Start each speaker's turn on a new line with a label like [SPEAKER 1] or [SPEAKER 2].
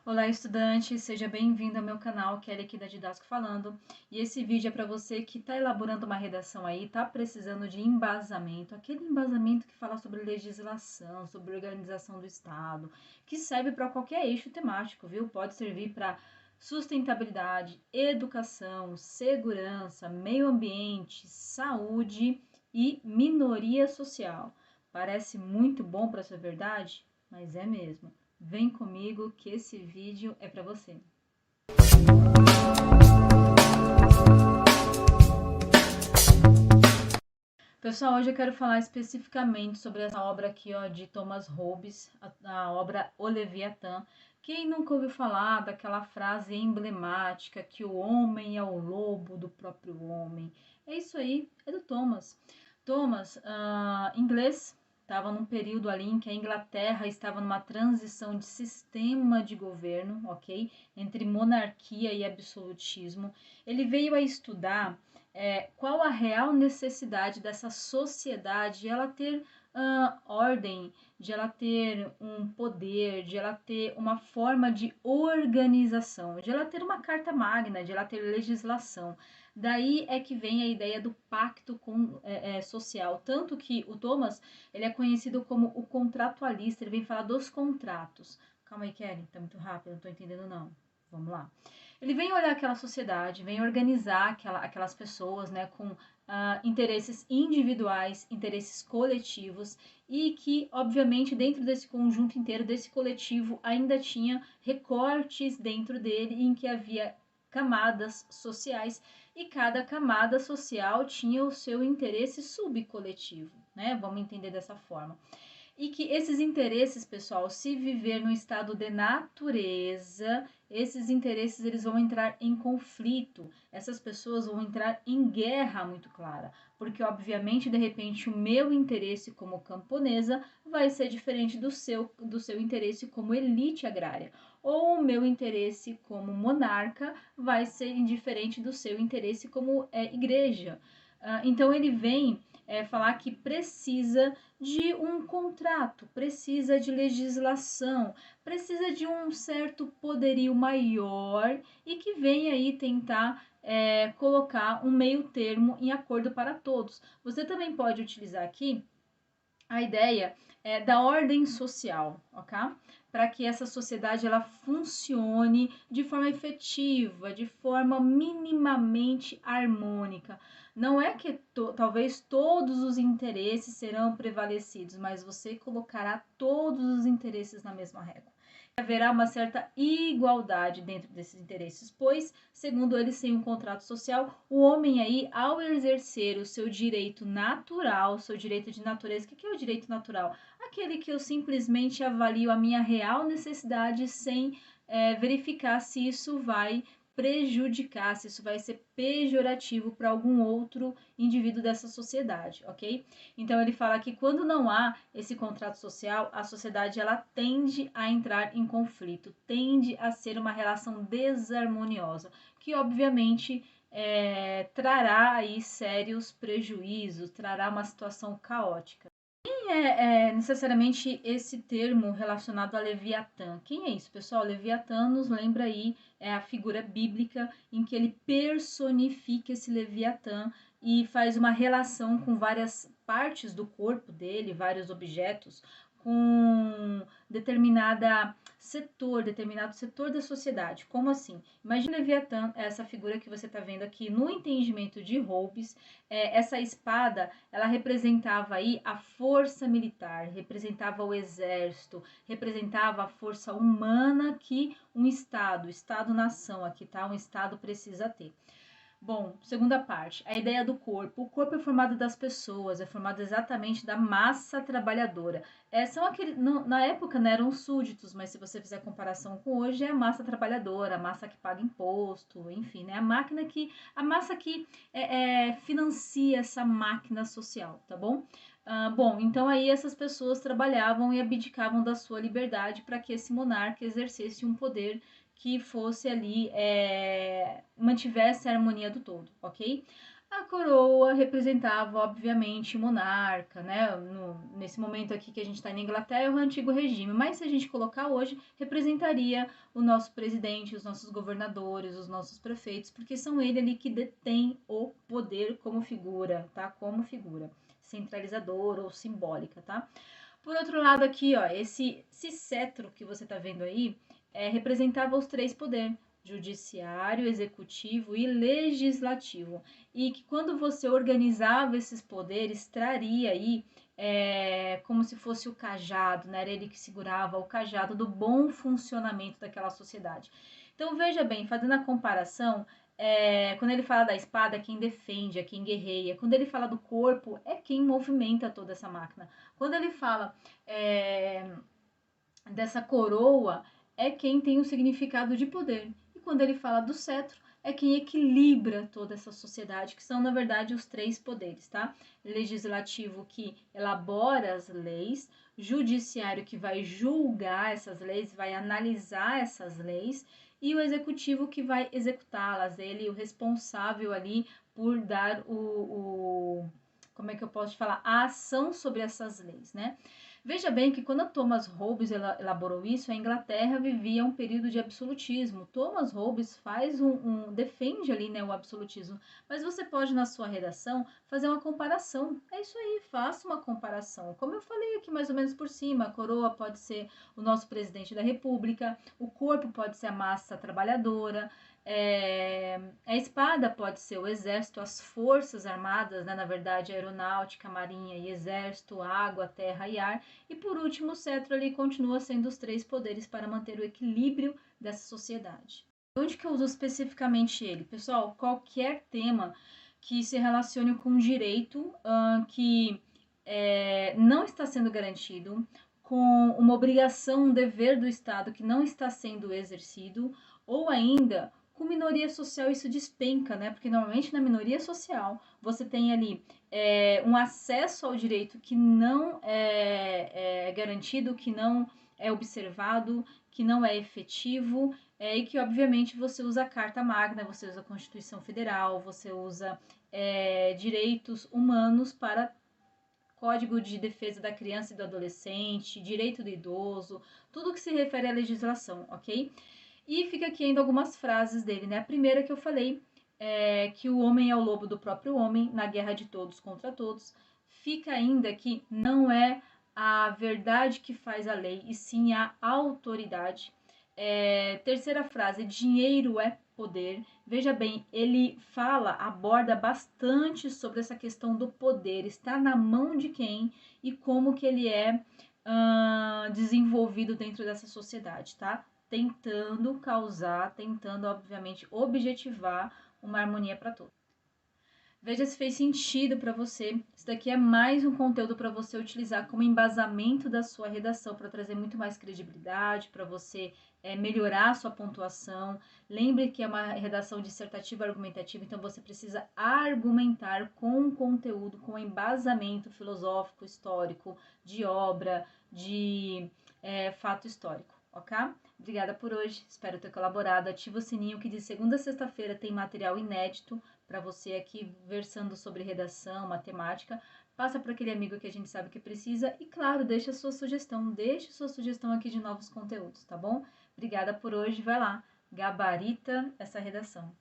[SPEAKER 1] Olá, estudante, seja bem-vindo ao meu canal, Kelly aqui da Didasco falando. E esse vídeo é para você que está elaborando uma redação aí, está precisando de embasamento, aquele embasamento que fala sobre legislação, sobre organização do Estado, que serve para qualquer eixo temático, viu? Pode servir para sustentabilidade, educação, segurança, meio ambiente, saúde e minoria social. Parece muito bom para ser verdade, mas é mesmo. Vem comigo que esse vídeo é para você. Pessoal, hoje eu quero falar especificamente sobre essa obra aqui, ó, de Thomas Hobbes, a obra O Leviatã. Quem nunca ouviu falar daquela frase emblemática que o homem é o lobo do próprio homem? É isso aí, é do Thomas. Thomas, inglês, estava num período ali em que a Inglaterra estava numa transição de sistema de governo, ok? Entre monarquia e absolutismo. Ele veio a estudar qual a real necessidade dessa sociedade de ela ter ordem, de ela ter um poder, de ela ter uma forma de organização, de ela ter uma carta magna, de ela ter legislação. Daí é que vem a ideia do pacto social, tanto que o Thomas ele é conhecido como o contratualista, ele vem falar dos contratos. Calma aí, Kelly, tá muito rápido, não tô entendendo não. Vamos lá. Ele vem olhar aquela sociedade, vem organizar aquelas pessoas, né, com interesses individuais, interesses coletivos, e que, obviamente, dentro desse conjunto inteiro, desse coletivo, ainda tinha recortes dentro dele em que havia camadas sociais e cada camada social tinha o seu interesse subcoletivo, né? Vamos entender dessa forma. E que esses interesses, pessoal, se viver no estado de natureza, esses interesses eles vão entrar em conflito. Essas pessoas vão entrar em guerra muito clara, porque obviamente, de repente, o meu interesse como camponesa vai ser diferente do seu interesse como elite agrária, ou o meu interesse como monarca vai ser indiferente do seu interesse como igreja. Então ele vem falar que precisa de um contrato, precisa de legislação, precisa de um certo poderio maior e que vem aí tentar colocar um meio termo em acordo para todos. Você também pode utilizar aqui a ideia da ordem social, ok? Para que essa sociedade ela funcione de forma efetiva, de forma minimamente harmônica. Não é que talvez todos os interesses serão prevalecidos, mas você colocará todos os interesses na mesma régua. Haverá uma certa igualdade dentro desses interesses, pois, segundo eles, sem um contrato social, o homem aí, ao exercer o seu direito natural, seu direito de natureza, o que é o direito natural? Aquele que eu simplesmente avalio a minha real necessidade sem verificar se isso vai prejudicar, se isso vai ser pejorativo para algum outro indivíduo dessa sociedade, ok? Então ele fala que quando não há esse contrato social, a sociedade ela tende a entrar em conflito, tende a ser uma relação desarmoniosa, que obviamente trará aí sérios prejuízos, trará uma situação caótica. Quem é necessariamente esse termo relacionado a Leviatã? Quem é isso, pessoal? Leviatã nos lembra aí a figura bíblica em que ele personifica esse Leviatã e faz uma relação com várias partes do corpo dele, vários objetos, com determinado setor da sociedade. Como assim? Imagina Leviatã, essa figura que você está vendo aqui no entendimento de Hobbes, essa espada, ela representava aí a força militar, representava o exército, representava a força humana que um Estado-nação aqui, tá? Um Estado precisa ter. Bom, segunda parte, a ideia do corpo. O corpo é formado das pessoas, é formado exatamente da massa trabalhadora. São aqueles, na época não eram súditos, mas se você fizer comparação com hoje, é a massa trabalhadora, a massa que paga imposto, enfim, né? A massa que financia essa máquina social, tá bom? Bom, então aí essas pessoas trabalhavam e abdicavam da sua liberdade para que esse monarca exercesse um poder que fosse ali, mantivesse a harmonia do todo, ok? A coroa representava, obviamente, o monarca, né? Nesse momento aqui que a gente está na Inglaterra, é o antigo regime, mas se a gente colocar hoje, representaria o nosso presidente, os nossos governadores, os nossos prefeitos, porque são ele ali que detém o poder como figura, tá? Como figura centralizadora ou simbólica, tá? Por outro lado aqui, ó, esse cetro que você tá vendo aí, representava os três poderes, judiciário, executivo e legislativo. E que quando você organizava esses poderes, traria aí como se fosse o cajado, né? Era ele que segurava o cajado do bom funcionamento daquela sociedade. Então, veja bem, fazendo a comparação, quando ele fala da espada, é quem defende, é quem guerreia. Quando ele fala do corpo, é quem movimenta toda essa máquina. Quando ele fala é, dessa coroa, é quem tem o significado de poder. E quando ele fala do cetro, é quem equilibra toda essa sociedade, que são, na verdade, os três poderes, tá? Legislativo, que elabora as leis, judiciário, que vai julgar essas leis, vai analisar essas leis, e o executivo, que vai executá-las, ele o responsável ali por dar como é que eu posso te falar? A ação sobre essas leis, né? Veja bem que quando Thomas Hobbes elaborou isso, a Inglaterra vivia um período de absolutismo. Thomas Hobbes defende ali, né, o absolutismo, mas você pode na sua redação fazer uma comparação. É isso aí, faça uma comparação. Como eu falei aqui mais ou menos por cima, a coroa pode ser o nosso presidente da República, o corpo pode ser a massa trabalhadora, a espada pode ser o exército, as forças armadas, né? Na verdade, a aeronáutica, a marinha e exército, água, terra e ar. E por último, o cetro ali continua sendo os três poderes para manter o equilíbrio dessa sociedade. Onde que eu uso especificamente ele? Pessoal, qualquer tema que se relacione com direito que não está sendo garantido, com uma obrigação, um dever do Estado que não está sendo exercido, ou ainda com minoria social isso despenca, né? Porque normalmente na minoria social você tem ali um acesso ao direito que não é garantido, que não é observado, que não é efetivo, e que obviamente você usa a Carta Magna, você usa a Constituição Federal, você usa direitos humanos para Código de Defesa da Criança e do Adolescente, Direito do Idoso, tudo que se refere à legislação, ok? E fica aqui ainda algumas frases dele, né? A primeira que eu falei é que o homem é o lobo do próprio homem, na guerra de todos contra todos. Fica ainda que não é a verdade que faz a lei, e sim a autoridade. Terceira frase, dinheiro é poder. Veja bem, ele aborda bastante sobre essa questão do poder, está na mão de quem e como que ele é desenvolvido dentro dessa sociedade, tá? Tentando, obviamente, objetivar uma harmonia para todos. Veja se fez sentido para você. Isso daqui é mais um conteúdo para você utilizar como embasamento da sua redação, para trazer muito mais credibilidade, para você melhorar a sua pontuação. Lembre que é uma redação dissertativa argumentativa, então você precisa argumentar com conteúdo, com embasamento filosófico, histórico, de obra, de fato histórico, ok? Obrigada por hoje, espero ter colaborado. Ativa o sininho que de segunda a sexta-feira tem material inédito para você aqui versando sobre redação, matemática. Passa para aquele amigo que a gente sabe que precisa e, claro, deixa sua sugestão aqui de novos conteúdos, tá bom? Obrigada por hoje, vai lá, gabarita essa redação.